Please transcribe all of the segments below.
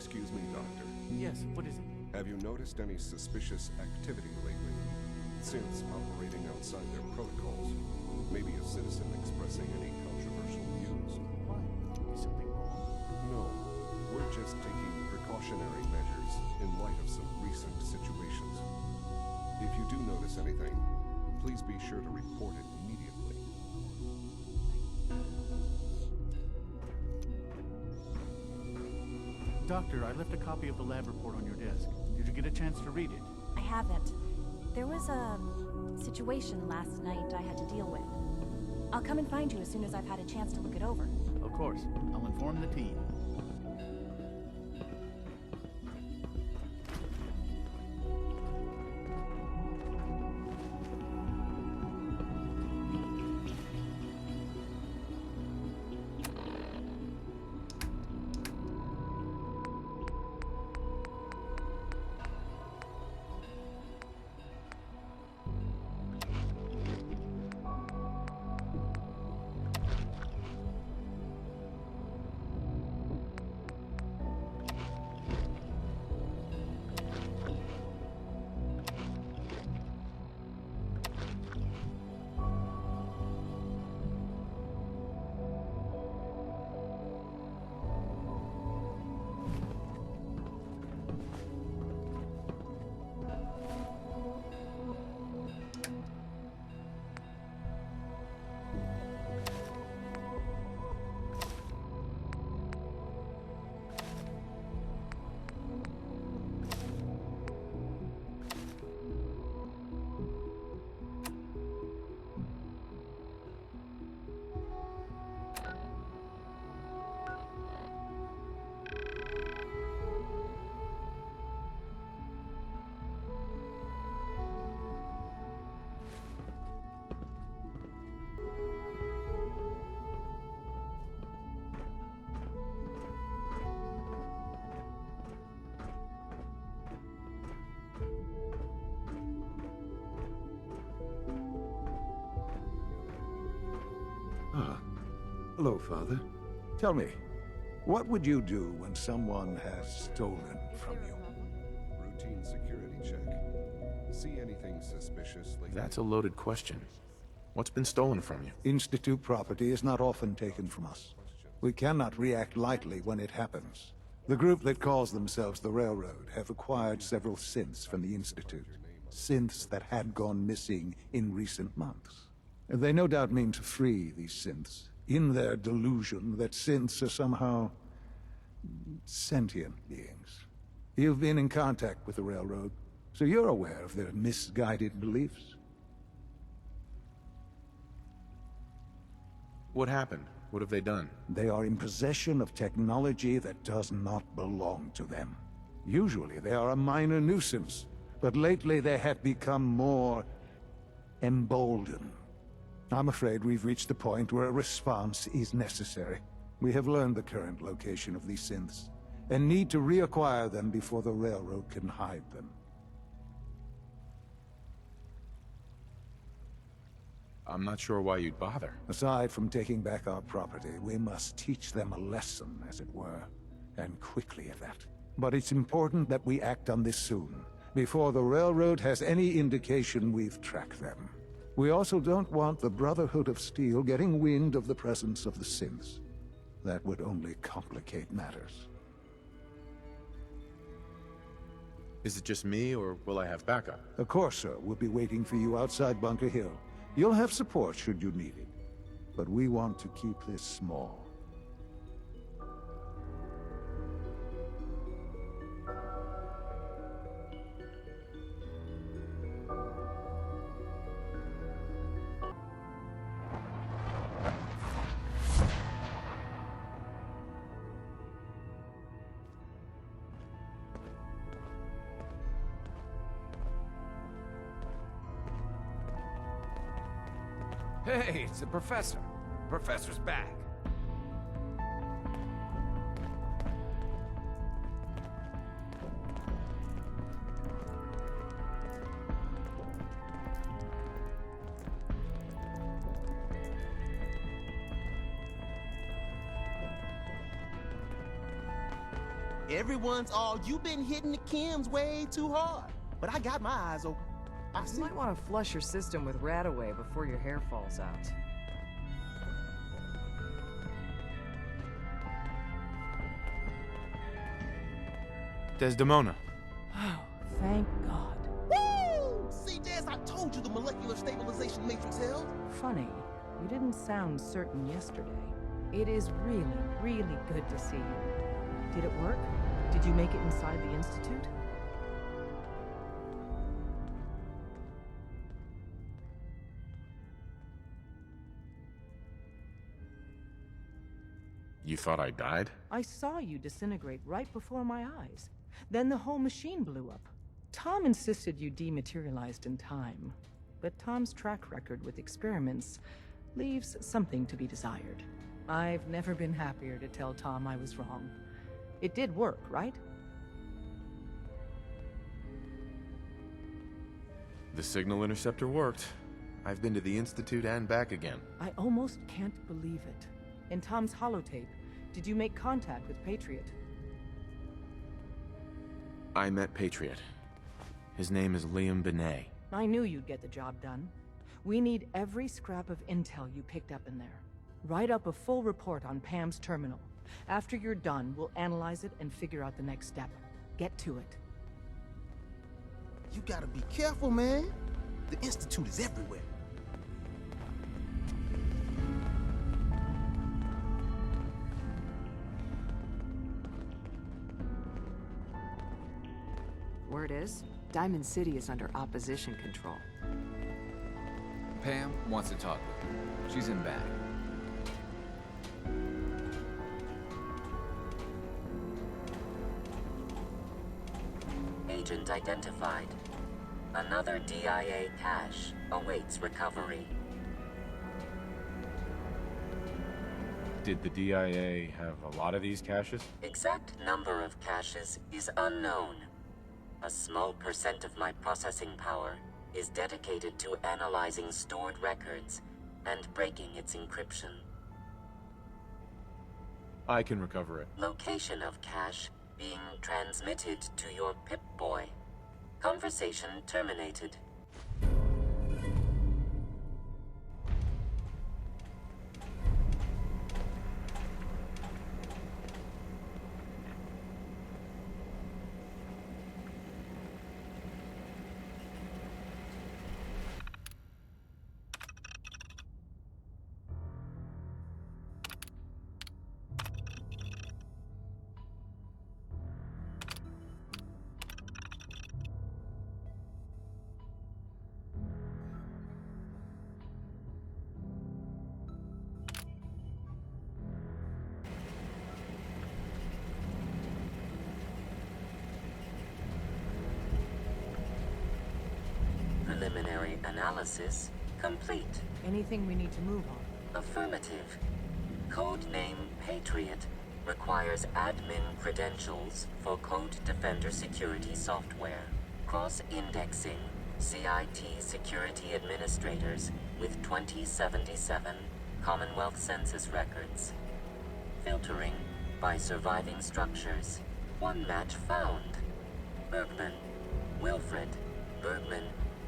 Excuse me, Doctor. Yes, what is it? Have you noticed any suspicious activity lately? Synths operating outside their protocols. Maybe a citizen expressing any controversial views. Why? Is something wrong? No, we're just taking precautionary measures in light of some recent situations. If you do notice anything, please be sure to report it immediately. Doctor, I left a copy of the lab report on your desk. Did you get a chance to read it? I haven't. There was a situation last night I had to deal with. I'll come and find you as soon as I've had a chance to look it over. Of course. I'll inform the team. Ah, hello, Father. Tell me, what would you do when someone has stolen from you? Routine security check. See anything suspicious lately? That's a loaded question. What's been stolen from you? Institute property is not often taken from us. We cannot react lightly when it happens. The group that calls themselves the Railroad have acquired several synths from the Institute. Synths that had gone missing in recent months. They no doubt mean to free these synths, in their delusion that synths are somehow sentient beings. You've been in contact with the Railroad, so you're aware of their misguided beliefs. What happened? What have they done? They are in possession of technology that does not belong to them. Usually they are a minor nuisance, but lately they have become more emboldened. I'm afraid we've reached the point where a response is necessary. We have learned the current location of these synths, and need to reacquire them before the Railroad can hide them. I'm not sure why you'd bother. Aside from taking back our property, we must teach them a lesson, as it were, and quickly at that. But it's important that we act on this soon, before the Railroad has any indication we've tracked them. We also don't want the Brotherhood of Steel getting wind of the presence of the synths. That would only complicate matters. Is it just me, or will I have backup? Of course, sir. We'll be waiting for you outside Bunker Hill. You'll have support should you need it. But we want to keep this small. Hey, it's the professor. Professor's back. Everyone's all, "You've been hitting the chems way too hard." But I got my eyes open. I You see. might want to flush your system with Radaway before your hair falls out. Desdemona. Oh, thank God. Woo! See, Des, I told you the molecular stabilization matrix held. Funny, you didn't sound certain yesterday. It is really, really good to see you. Did it work? Did you make it inside the Institute? You thought I died? I saw you disintegrate right before my eyes. Then the whole machine blew up. Tom insisted you dematerialized in time, but Tom's track record with experiments leaves something to be desired. I've never been happier to tell Tom I was wrong. It did work, right? The signal interceptor worked. I've been to the Institute and back again. I almost can't believe it. In Tom's holotape, did you make contact with Patriot? I met Patriot. His name is Liam Benet. I knew you'd get the job done. We need every scrap of intel you picked up in there. Write up a full report on Pam's terminal. After you're done, we'll analyze it and figure out the next step. Get to it. You gotta be careful, man. The Institute is everywhere. Word is, Diamond City is under opposition control. Pam wants to talk with you. She's in back. Agent identified. Another DIA cache awaits recovery. Did the DIA have a lot of these caches? Exact number of caches is unknown. A small percent of my processing power is dedicated to analyzing stored records and breaking its encryption. I can recover it. Location of cache being transmitted to your Pip-Boy. Conversation terminated. Preliminary analysis complete. Anything we need to move on? Affirmative. Codename Patriot requires admin credentials for Code Defender security software. Cross-indexing CIT security administrators with 2077 Commonwealth Census records. Filtering by surviving structures. One match found. Bergman. Wilfred. Bergman.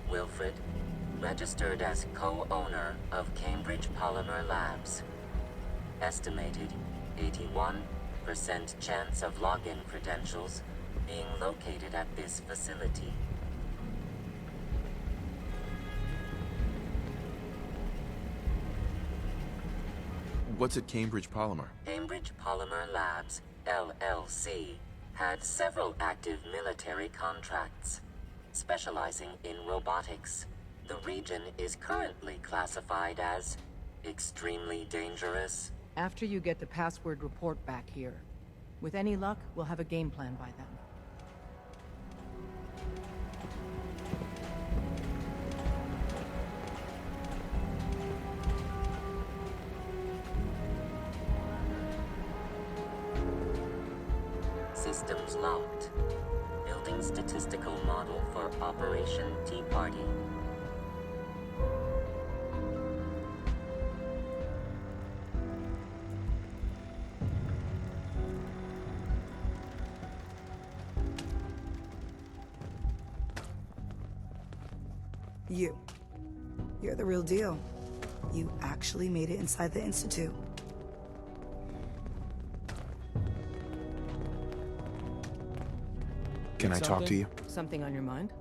Wilfred, registered as co-owner of Cambridge Polymer Labs. Estimated 81% chance of login credentials being located at this facility. What's at Cambridge Polymer? Cambridge Polymer Labs, LLC, had several active military contracts. Specializing in robotics, the region is currently classified as extremely dangerous. After you get the password report back here. With any luck, we'll have a game plan by then. Systems locked. Building statistical model for Operation Tea Party. You're the real deal. You actually made it inside the Institute. Can I talk to you? Something on your mind?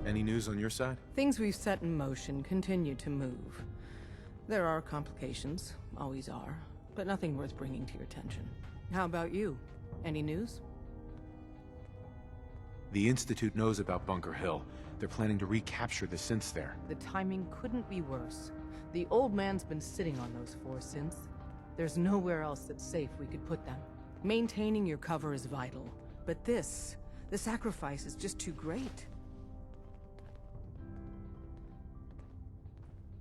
Any news on your side? Things we've set in motion continue to move. There are complications, always are, but nothing worth bringing to your attention. How about you? Any news? The Institute knows about Bunker Hill. They're planning to recapture the synths there. The timing couldn't be worse. The old man's been sitting on those 4 synths. There's nowhere else that's safe we could put them. Maintaining your cover is vital, but the sacrifice is just too great.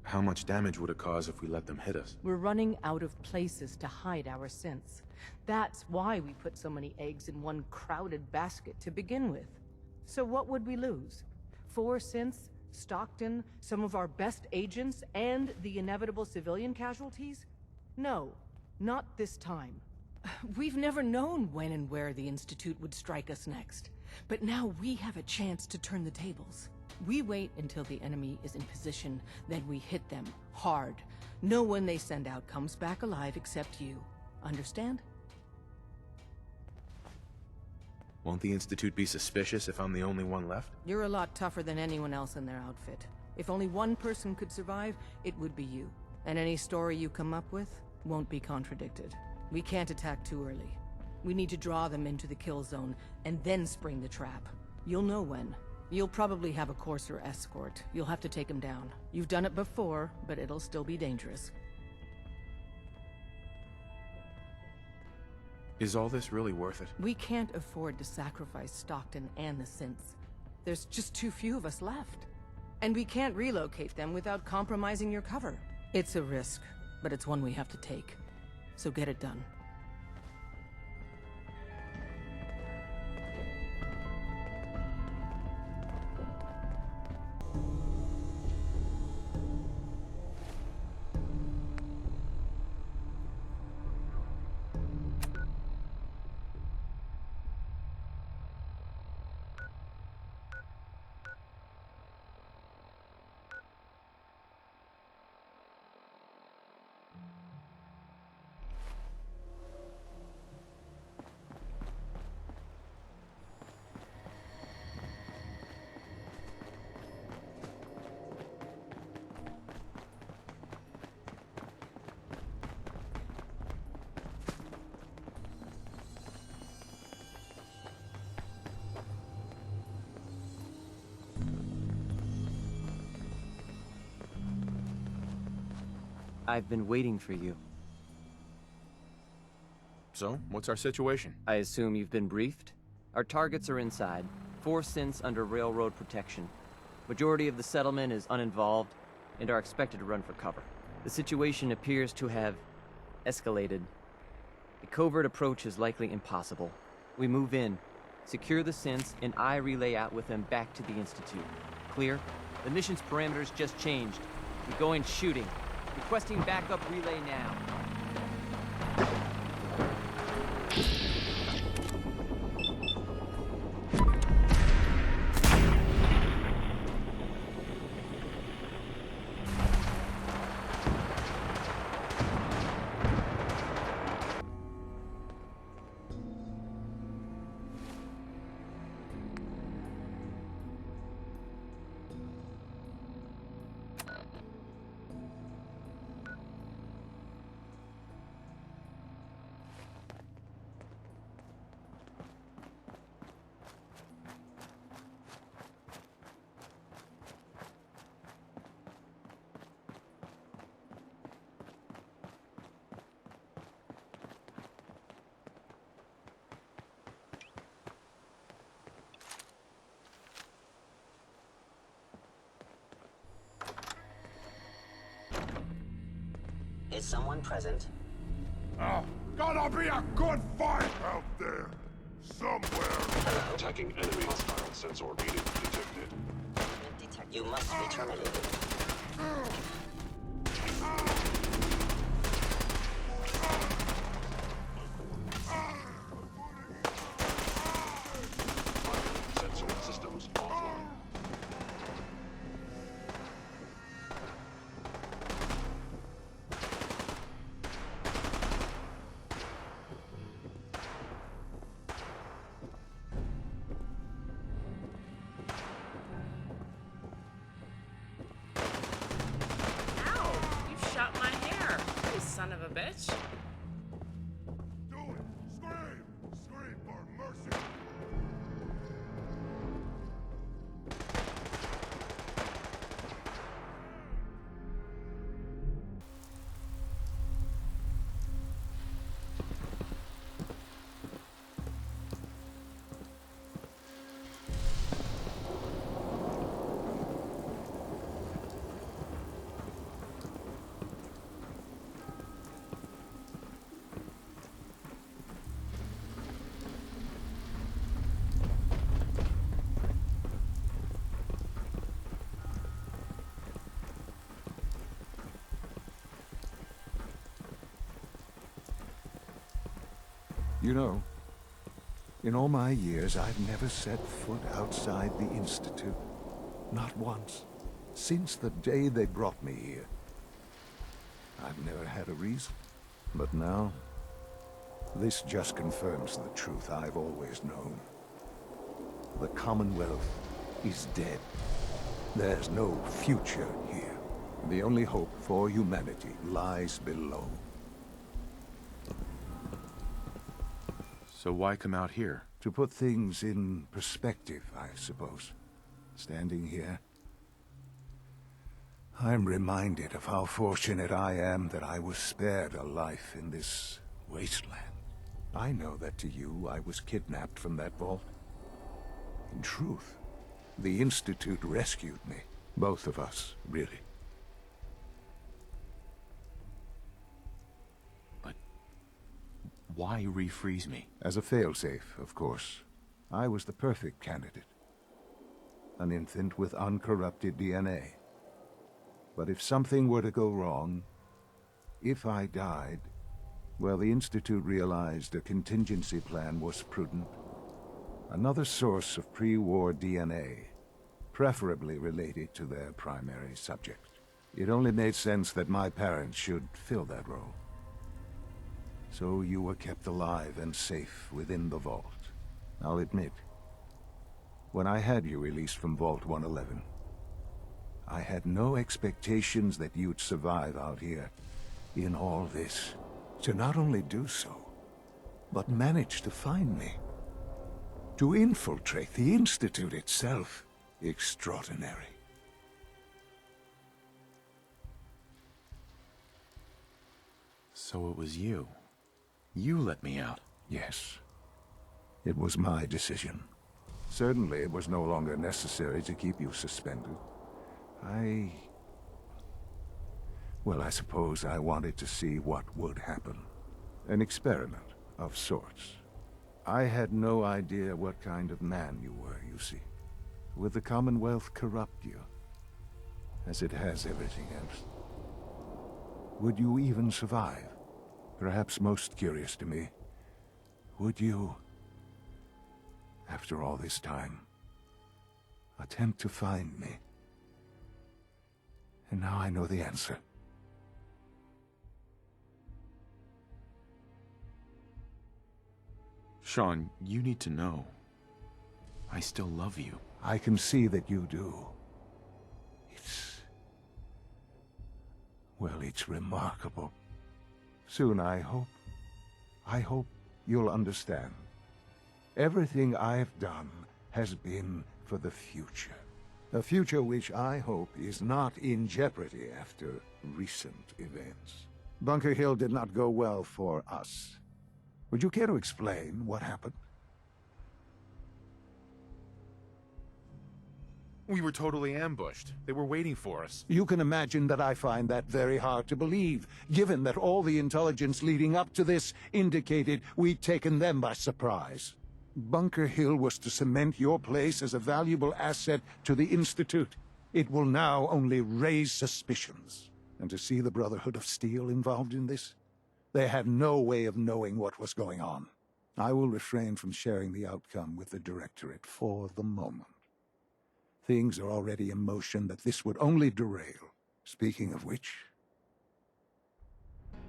How much damage would it cause if we let them hit us? We're running out of places to hide our synths. That's why we put so many eggs in one crowded basket to begin with. So what would we lose? 4 synths, Stockton, some of our best agents, and the inevitable civilian casualties? No, not this time. We've never known when and where the Institute would strike us next. But now we have a chance to turn the tables. We wait until the enemy is in position, then we hit them hard. No one they send out comes back alive except you. Understand? Won't the Institute be suspicious if I'm the only one left? You're a lot tougher than anyone else in their outfit. If only one person could survive, it would be you. And any story you come up with won't be contradicted. We can't attack too early. We need to draw them into the kill zone, and then spring the trap. You'll know when. You'll probably have a Courser escort. You'll have to take him down. You've done it before, but it'll still be dangerous. Is all this really worth it? We can't afford to sacrifice Stockton and the synths. There's just too few of us left. And we can't relocate them without compromising your cover. It's a risk, but it's one we have to take. So get it done. I've been waiting for you. So, what's our situation? I assume you've been briefed? Our targets are inside. 4 synths under railroad protection. Majority of the settlement is uninvolved and are expected to run for cover. The situation appears to have escalated. A covert approach is likely impossible. We move in, secure the synths, and I relay out with them back to the Institute. Clear? The mission's parameters just changed. We go in shooting. Requesting backup relay now. Is someone present? Oh, gotta be a good fight out there. Somewhere. Attacking enemy hostile sensor reading detected. You must be terminated. Sensor systems on. You know, in all my years, I've never set foot outside the Institute. Not once. Since the day they brought me here. I've never had a reason. But now, this just confirms the truth I've always known. The Commonwealth is dead. There's no future here. The only hope for humanity lies below. So why come out here? To put things in perspective, I suppose. Standing here, I'm reminded of how fortunate I am that I was spared a life in this wasteland. I know that to you, I was kidnapped from that vault. In truth, the Institute rescued me. Both of us, really. But why refreeze me? As a failsafe, of course. I was the perfect candidate. An infant with uncorrupted DNA. But if something were to go wrong, if I died, well, the Institute realized a contingency plan was prudent. Another source of pre-war DNA, preferably related to their primary subject. It only made sense that my parents should fill that role. So you were kept alive and safe within the vault. I'll admit, when I had you released from Vault 111, I had no expectations that you'd survive out here in all this. To not only do so, but manage to find me. To infiltrate the Institute itself. Extraordinary. So it was you. You let me out. Yes. It was my decision. Certainly it was no longer necessary to keep you suspended. Well, I suppose I wanted to see what would happen. An experiment of sorts. I had no idea what kind of man you were, you see. Would the Commonwealth corrupt you? As it has everything else? Would you even survive? Perhaps most curious to me, would you, after all this time, attempt to find me? And now I know the answer. Sean, you need to know. I still love you. I can see that you do. Well, it's remarkable. Soon, I hope you'll understand. Everything I've done has been for the future. A future which I hope is not in jeopardy after recent events. Bunker Hill did not go well for us. Would you care to explain what happened? We were totally ambushed. They were waiting for us. You can imagine that I find that very hard to believe, given that all the intelligence leading up to this indicated we'd taken them by surprise. Bunker Hill was to cement your place as a valuable asset to the Institute. It will now only raise suspicions. And to see the Brotherhood of Steel involved in this? They had no way of knowing what was going on. I will refrain from sharing the outcome with the Directorate for the moment. Things are already in motion that this would only derail. Speaking of which,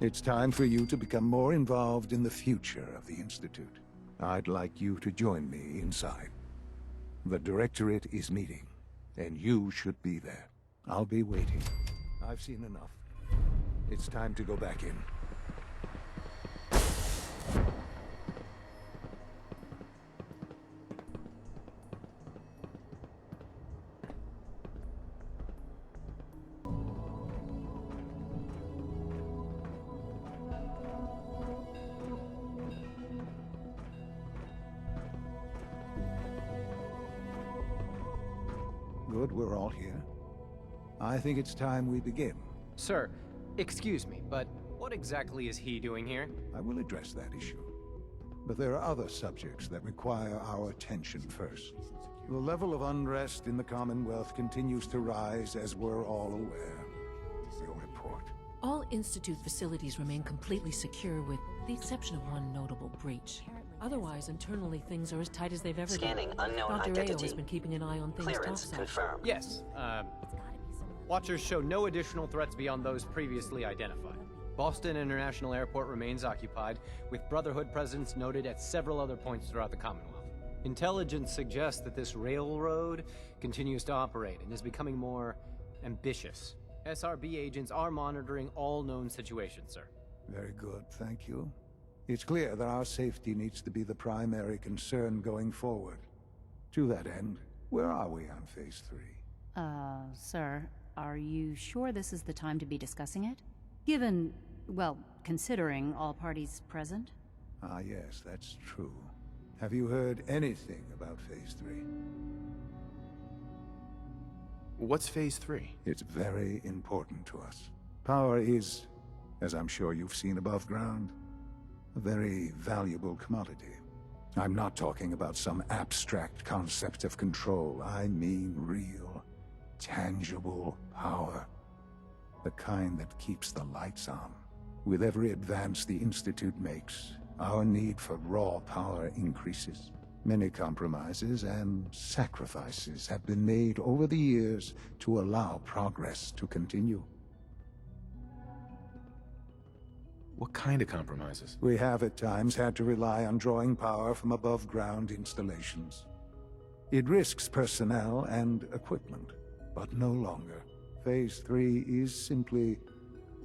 it's time for you to become more involved in the future of the Institute. I'd like you to join me inside. The Directorate is meeting, and you should be there. I'll be waiting. I've seen enough. It's time to go back in. Good, we're all here. I think it's time we begin. Sir, excuse me, but what exactly is he doing here? I will address that issue. But there are other subjects that require our attention first. The level of unrest in the Commonwealth continues to rise, as we're all aware. Your report. All Institute facilities remain completely secure with the exception of one notable breach. Otherwise, internally, things are as tight as they've ever Scanning been. unknown Dr. Ayo identity. has been keeping an eye on things Clearance topside. confirmed. Yes, Watchers show no additional threats beyond those previously identified. Boston International Airport remains occupied, with Brotherhood presence noted at several other points throughout the Commonwealth. Intelligence suggests that this railroad continues to operate and is becoming more ambitious. SRB agents are monitoring all known situations, sir. Very good, thank you. It's clear that our safety needs to be the primary concern going forward. To that end, where are we on Phase 3? Sir, are you sure this is the time to be discussing it? Given, well, considering all parties present? Ah, yes, that's true. Have you heard anything about Phase 3? What's Phase 3? It's very important to us. Power is, as I'm sure you've seen above ground, a very valuable commodity. I'm not talking about some abstract concept of control. I mean real, tangible power. The kind that keeps the lights on. With every advance the Institute makes, our need for raw power increases. Many compromises and sacrifices have been made over the years to allow progress to continue. What kind of compromises? We have at times had to rely on drawing power from above-ground installations. It risks personnel and equipment, but no longer. Phase 3 is simply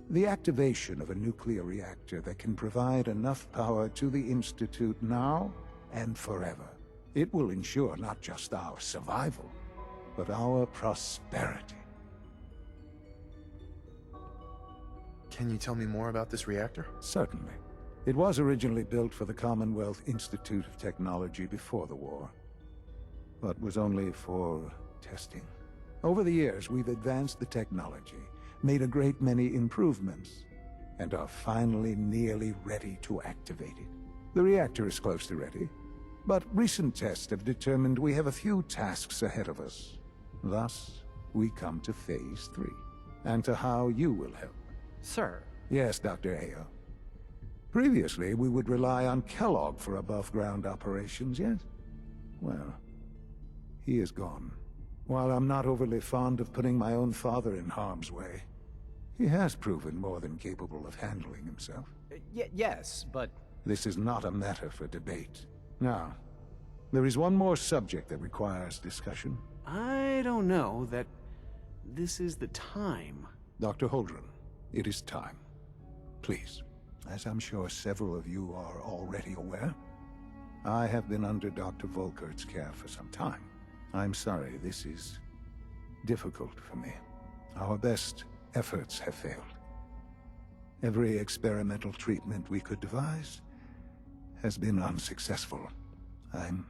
the activation of a nuclear reactor that can provide enough power to the Institute now and forever. It will ensure not just our survival, but our prosperity. Can you tell me more about this reactor? Certainly. It was originally built for the Commonwealth Institute of Technology before the war, but was only for testing. Over the years, we've advanced the technology, made a great many improvements, and are finally nearly ready to activate it. The reactor is close to ready, but recent tests have determined we have a few tasks ahead of us. Thus, we come to Phase 3, and to how you will help. Sir. Yes, Dr. Ayo. Previously, we would rely on Kellogg for above-ground operations, yes? Well, he is gone. While I'm not overly fond of putting my own father in harm's way, he has proven more than capable of handling himself. Yes, but... This is not a matter for debate. Now, there is one more subject that requires discussion. I don't know that this is the time. Dr. Holdren, it is time. Please, as I'm sure several of you are already aware, I have been under Dr. Volkert's care for some time. I'm sorry, this is difficult for me. Our best efforts have failed. Every experimental treatment we could devise has been unsuccessful. I'm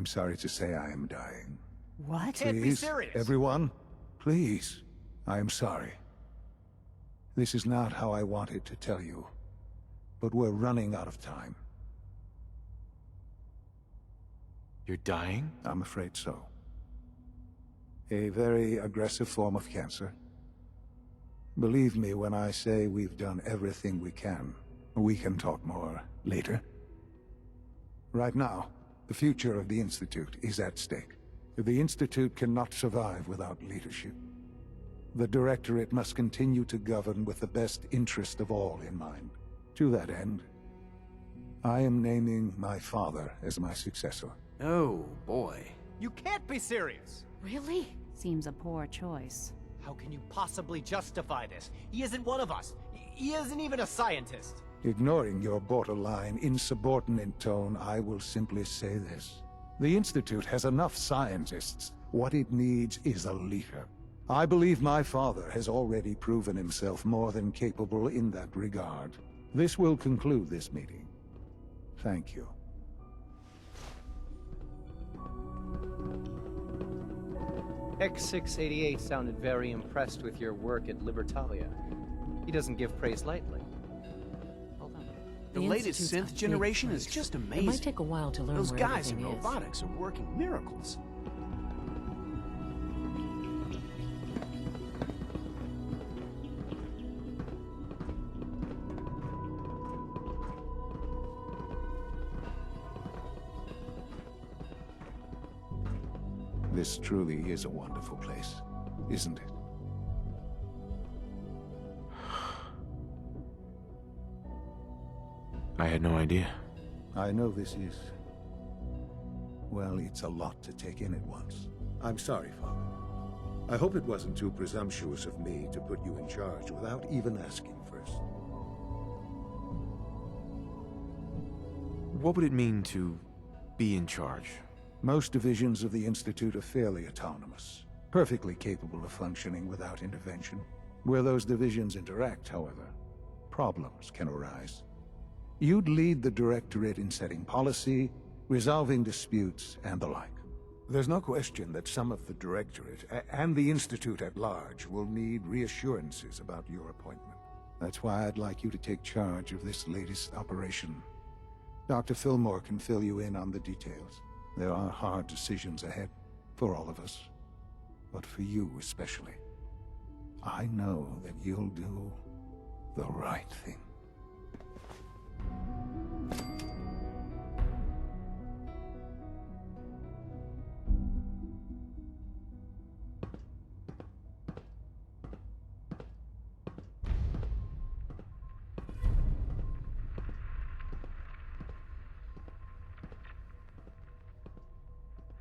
sorry to say I am dying. What? Can't be serious. Everyone, please. I am sorry. This is not how I wanted to tell you, but we're running out of time. You're dying? I'm afraid so. A very aggressive form of cancer. Believe me when I say we've done everything we can. We can talk more later. Right now, the future of the Institute is at stake. The Institute cannot survive without leadership. The Directorate must continue to govern with the best interest of all in mind. To that end, I am naming my father as my successor. Oh, boy. You can't be serious! Really? Seems a poor choice. How can you possibly justify this? He isn't one of us. He isn't even a scientist. Ignoring your borderline, insubordinate tone, I will simply say this. The Institute has enough scientists. What it needs is a leader. I believe my father has already proven himself more than capable in that regard. This will conclude this meeting. Thank you. X688 sounded very impressed with your work at Libertalia. He doesn't give praise lightly. Hold on. The latest Institute's synth a generation big is place. just It amazing. might take a while to learn Those where guys in everything is. robotics are working miracles. This truly is a wonderful place, isn't it? I had no idea. I know this is... well, it's a lot to take in at once. I'm sorry, Father. I hope it wasn't too presumptuous of me to put you in charge without even asking first. What would it mean to be in charge? Most divisions of the Institute are fairly autonomous, perfectly capable of functioning without intervention. Where those divisions interact, however, problems can arise. You'd lead the Directorate in setting policy, resolving disputes, and the like. There's no question that some of the Directorate, and the Institute at large, will need reassurances about your appointment. That's why I'd like you to take charge of this latest operation. Dr. Fillmore can fill you in on the details. There are hard decisions ahead, for all of us. But for you especially. I know that you'll do the right thing.